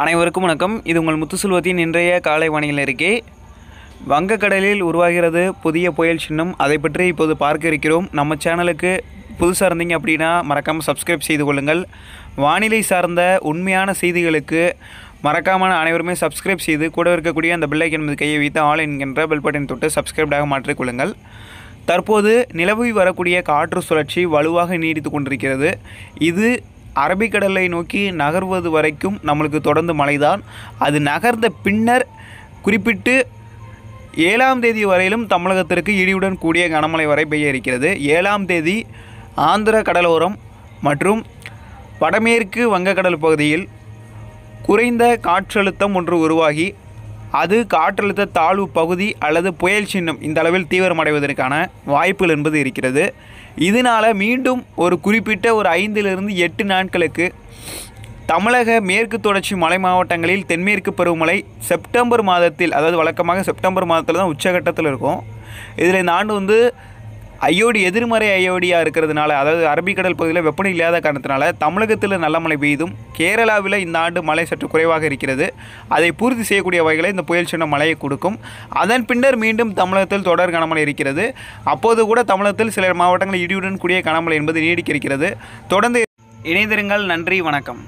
அனைவருக்கும் வணக்கம். இது உங்கள் முத்துசெல்வத்தின் இன்றைய காலை வானிலை அறிக்கை. வங்கக்கடலில் உருவாகிறது புதிய புயல் சின்னம். அதை பற்றி இப்போது பார்க்க இருக்கிறோம். நம்ம சேனலுக்கு புதுசாக இருந்தீங்க அப்படின்னா மறக்காமல் சப்ஸ்கிரைப் செய்து கொள்ளுங்கள். வானிலை சார்ந்த உண்மையான செய்திகளுக்கு மறக்காமல் அனைவருமே சப்ஸ்கிரைப் செய்து கூட இருக்கக்கூடிய அந்த பெல் ஐக்கன் மீது கையை வைத்து ஆல் என்கின்ற பெல் பட்டன் தொட்டு சப்ஸ்கிரைப்டாக மாற்றிக்கொள்ளுங்கள். தற்போது நிலவி வரக்கூடிய காற்று சுழற்சி வலுவாக நீடித்து கொண்டிருக்கிறது. இது அரபிக்கடலை நோக்கி நகர்வது வரைக்கும் நம்மளுக்கு தொடர்ந்து மழைதான். அது நகர்ந்த பின்னர் குறிப்பிட்டு 7ஆம் தேதி வரையிலும் தமிழகத்திற்கு இடியுடன் கூடிய கனமழை வரை பெய்ய இருக்கிறது. 7ஆம் தேதி ஆந்திர கடலோரம் மற்றும் வடமேற்கு வங்கக்கடல் பகுதியில் குறைந்த காற்றழுத்தம் ஒன்று உருவாகி அது காற்றழுத்த தாழ்வு பகுதி அல்லது புயல் சின்னம் இந்த அளவில் தீவிரமடைவதற்கான வாய்ப்புகள் என்பது இருக்கிறது. இதனால் மீண்டும் ஒரு குறிப்பிட்ட ஒரு 5லிருந்து 8 நாட்களுக்கு தமிழக மேற்கு தொடர்ச்சி மலை மாவட்டங்களில் தென்மேற்கு பருவமழை செப்டம்பர் மாதத்தில், அதாவது வழக்கமாக செப்டம்பர் மாதத்தில் தான் உச்சகட்டத்தில் இருக்கும். இதில் இந்த ஆண்டு எதிர்மறை அயோடியாக இருக்கிறதுனால, அதாவது அரபிக்கடல் பகுதியில் வெப்பநிலை இல்லாத காரணத்தினால தமிழகத்தில் நல்ல மழை பெய்தும் கேரளாவில் இந்த ஆண்டு மழை சற்று குறைவாக இருக்கிறது. அதை பூர்த்தி செய்யக்கூடிய வகையில் இந்த புயல் சின்னம் மழையை கொடுக்கும். அதன் பின்னர் மீண்டும் தமிழகத்தில் தொடர் கனமழை இருக்கிறது. அப்போது கூட தமிழகத்தில் சில மாவட்டங்களில் இடியுடன் கூடிய கனமழை என்பது நீடிக்க இருக்கிறது. தொடர்ந்து இணைந்திருங்கள். நன்றி, வணக்கம்.